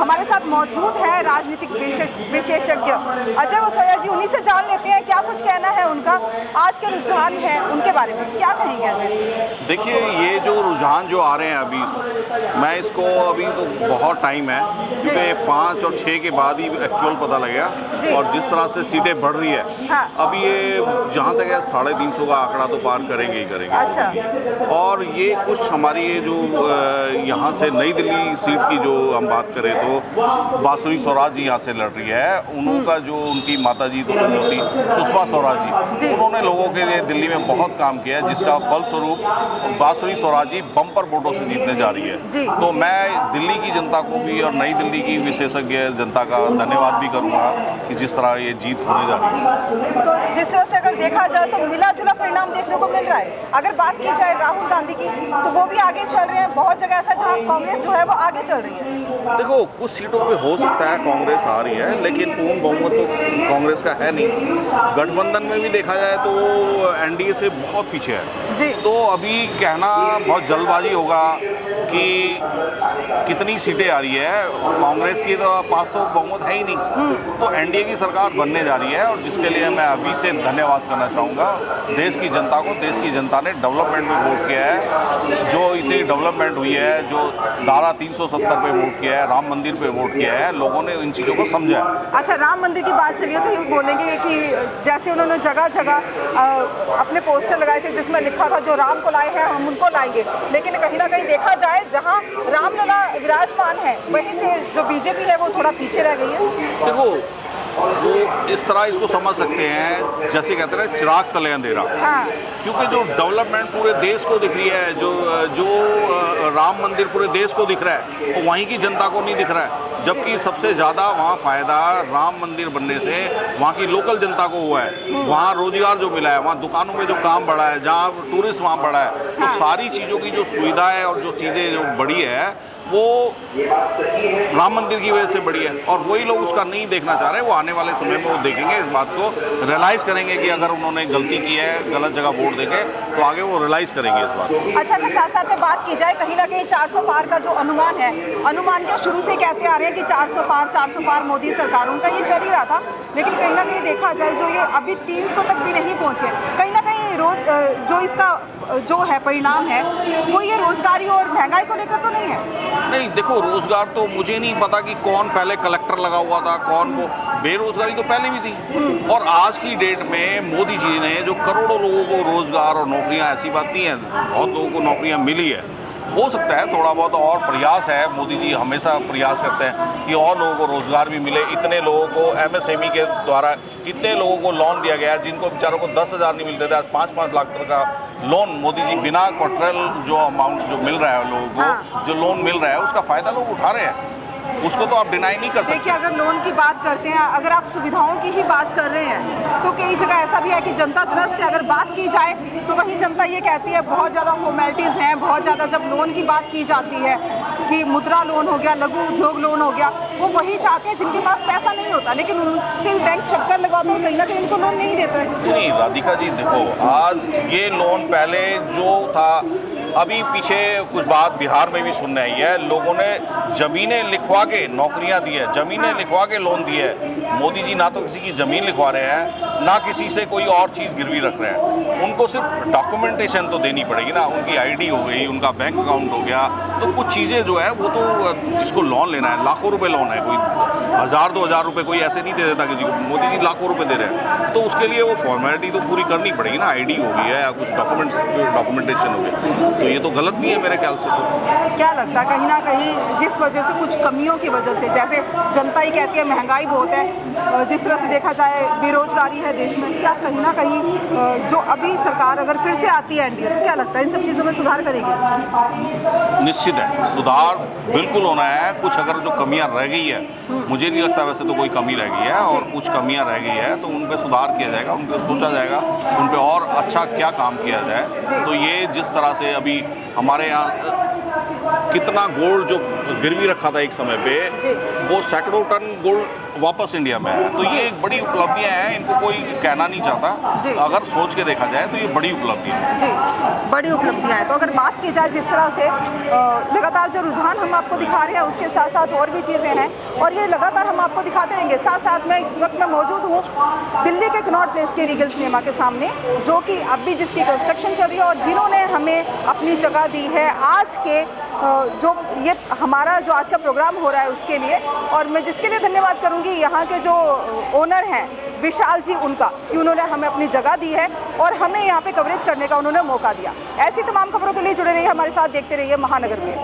हमारे साथ मौजूद है राजनीतिक विशेषज्ञ अजय वसोया जी। उन्हीं से जान लेते हैं क्या कुछ कहना है उनका, आज के रुझान है उनके बारे में क्या कहेंगे अजय? देखिए, ये जो रुझान जो आ रहे हैं अभी, मैं इसको अभी तो बहुत टाइम है, क्योंकि 5 और 6 के बाद ही एक्चुअल पता लगेगा। और जिस तरह से सीटें बढ़ रही है, हाँ। अभी ये जहाँ तक है 350 का आंकड़ा तो पार करेंगे ही करेंगे। अच्छा। और ये कुछ हमारी ये जो यहाँ से नई दिल्ली सीट की जो हम बात करें तो बांसुरी स्वराज जी यहाँ से लड़ रही है। उनका जो उनकी माता जी तो होती सुषमा स्वराज जी, उन्होंने लोगों के लिए दिल्ली में बहुत काम किया है, जिसका फलस्वरूप बांसुरी स्वराज जी बम्पर वोटों से जीतने जा रही है। तो मैं दिल्ली की जनता को भी और नई दिल्ली की विशेषज्ञ जनता का धन्यवाद भी करूँगा कि जिस तरह ये जीत होने जा रही है। तो जिस तरह से अगर देखा जाए तो मिला जुला परिणाम देखने को मिल रहा है। अगर बात की जाए राहुल गांधी की तो वो भी आगे चल रहे हैं, बहुत जगह ऐसा जहाँ कांग्रेस जो है वो आगे चल रही है। देखो, कुछ सीटों पे हो सकता है कांग्रेस आ रही है, लेकिन पूर्ण बहुमत तो कांग्रेस का है नहीं। गठबंधन में भी देखा जाए तो एनडीए से बहुत पीछे है। तो अभी कहना बहुत जल्दबाजी होगा कि कितनी सीटें आ रही है। कांग्रेस की तो पास तो बहुमत है ही नहीं, तो एनडीए की सरकार बनने जा रही है, और जिसके लिए मैं अभी से धन्यवाद करना चाहूँगा देश की जनता को। देश की जनता ने डेवलपमेंट में वोट किया है, जो इतनी डेवलपमेंट हुई है, जो धारा 370 पे वोट किया है, राम मंदिर पे वोट किया है, लोगों ने इन चीज़ों को समझा है। अच्छा, राम मंदिर की बात चलिए तो ये बोलेंगे कि जैसे उन्होंने जगह जगह अपने पोस्टर लगाए थे जिसमें लिखा था जो राम को लाए हैं हम उनको लाएंगे, लेकिन कहीं ना कहीं देखा जाए जहां रामलला विराजमान है वहीं से जो बीजेपी है वो थोड़ा पीछे रह गई है। देखो, वो इस तरह इसको समझ सकते हैं जैसे कहते हैं चिराग तले अंधेरा। हाँ। क्योंकि जो डेवलपमेंट पूरे देश को दिख रही है, जो राम मंदिर पूरे देश को दिख रहा है, वो वहीं की जनता को नहीं दिख रहा है, जबकि सबसे ज़्यादा वहाँ फ़ायदा राम मंदिर बनने से वहाँ की लोकल जनता को हुआ है। वहाँ रोजगार जो मिला है, वहाँ दुकानों में जो काम बढ़ा है, जहाँ टूरिस्ट वहाँ बढ़ा है, तो सारी चीज़ों की जो सुविधा है और जो चीज़ें जो बढ़ी है वो राम मंदिर की वजह से बढ़ी है। और वही लोग उसका नहीं देखना चाह रहे। वो आने वाले समय में वो देखेंगे, इस बात को रियलाइज़ करेंगे कि अगर उन्होंने गलती की है, गलत जगह वोट देके, तो आगे वो रियलाइज़ करेंगे इस बात को। अच्छा, अगर साथ साथ में बात की जाए कहीं ना कहीं 400 पार का जो अनुमान है, अनुमान क्या शुरू से कहते आ रहे हैं कि 400 पार मोदी सरकारों का ये चल ही रहा था, लेकिन कहीं ना कहीं देखा जाए जो ये अभी 300 तक भी नहीं पहुँचे। कहीं ना कहीं रोज जो इसका जो है परिणाम है वो ये रोजगारी और महंगाई को लेकर तो नहीं है। नहीं, देखो, रोजगार तो मुझे नहीं पता कि कौन पहले कलेक्टर लगा हुआ था, कौन वो। बेरोजगारी तो पहले भी थी, और आज की डेट में मोदी जी ने जो करोड़ों लोगों को रोजगार और नौकरियां, ऐसी बात नहीं है, बहुत लोगों को नौकरियां मिली है। हो सकता है थोड़ा बहुत और प्रयास है, मोदी जी हमेशा प्रयास करते हैं कि और लोगों को रोज़गार भी मिले। इतने लोगों को एमएसएमई के द्वारा इतने लोगों को लोन दिया गया, जिनको बेचारों को 10,000 नहीं मिलते थे, आज 5-5 लाख का लोन मोदी जी बिना कोटरल जो अमाउंट जो मिल रहा है लोगों को, जो लोन मिल रहा है उसका फ़ायदा लोग उठा रहे हैं। उसको तो आप डिनाई नहीं कर सकते। देखिए, अगर लोन की बात करते हैं, अगर आप सुविधाओं की ही बात कर रहे हैं तो कई जगह ऐसा भी है कि जनता त्रस्त है। अगर बात की जाए तो वही जनता ये कहती है बहुत ज़्यादा फॉर्मेलिटीज़ हैं, बहुत ज़्यादा। जब लोन की बात की जाती है कि मुद्रा लोन हो गया, लघु उद्योग लोन हो गया, वो वही चाहते हैं जिनके पास पैसा नहीं होता, लेकिन उनसे बैंक चक्कर लगवाते हैं, कहीं ना कहीं उनको लोन नहीं देते। नहीं राधिका जी, देखो, आज ये लोन पहले जो था, अभी पीछे कुछ बात बिहार में भी सुनने आई है, लोगों ने ज़मीनें लिखवा के नौकरियां दी है, ज़मीनें लिखवा के लोन दिए है। मोदी जी ना तो किसी की ज़मीन लिखवा रहे हैं, ना किसी से कोई और चीज़ गिरवी रख रहे हैं। उनको सिर्फ डॉक्यूमेंटेशन तो देनी पड़ेगी ना, उनकी आईडी हो गई, उनका बैंक अकाउंट हो गया, तो कुछ चीज़ें जो है वो तो जिसको लोन लेना है, लाखों रुपये लोन है, कोई 1,000-2,000 रुपये कोई ऐसे नहीं दे देता किसी को। मोदी जी लाखों रुपये दे रहे हैं, तो उसके लिए वो फॉर्मेलिटी तो पूरी करनी पड़ेगी ना, आईडी हो गई है या कुछ डॉक्यूमेंटेशन हो गया, तो ये तो गलत नहीं है मेरे ख्याल से। तो क्या लगता है कहीं ना कहीं जिस वजह से, कुछ कमियों की वजह से, जैसे जनता ही कहती है महंगाई बहुत है, जिस तरह से देखा जाए बेरोजगारी है देश में, क्या कहीं ना कहीं जो अभी सरकार अगर फिर से आती है एनडीए, तो क्या लगता है इन सब चीज़ों में सुधार करेगी? निश्चित है, सुधार बिल्कुल होना है। कुछ अगर जो कमियां रह गई है, मुझे नहीं लगता वैसे तो कोई कमी रह गई है, और कुछ कमियां रह गई है तो उन पर सुधार किया जाएगा, उन पर सोचा जाएगा, उन पर और अच्छा क्या काम किया जाए। तो ये जिस तरह से अभी हमारे यहाँ कितना गोल्ड जो गिरवी रखा था एक समय पे, जी। वो सैकड़ों टन गोल्ड वापस इंडिया में है। तो ये एक बड़ी उपलब्धियां हैं, इनको कोई कहना नहीं जी। चाहता। अगर सोच के देखा जाए तो ये बड़ी उपलब्धियां हैं। जी, बड़ी उपलब्धियां हैं। तो अगर बात की जाए जिस तरह से लगातार जो रुझान हम आपको दिखा रहे हैं, उसके साथ साथ और भी चीज़ें हैं और ये लगातार हम आपको दिखाते रहेंगे। साथ साथ मैं इस वक्त मैं मौजूद हूँ दिल्ली के कनॉट प्लेस के रीगल सिनेमा के सामने, जो कि अब भी जिसकी कंस्ट्रक्शन चल रही है और जिन्होंने हमें अपनी जगह दी है आज के जो ये हमारा जो आज का प्रोग्राम हो रहा है उसके लिए। और मैं जिसके लिए धन्यवाद करूँगी यहाँ के जो ओनर हैं विशाल जी, उनका, कि उन्होंने हमें अपनी जगह दी है और हमें यहाँ पे कवरेज करने का उन्होंने मौका दिया। ऐसी तमाम खबरों के लिए जुड़े रहिए हमारे साथ, देखते रहिए महानगर में।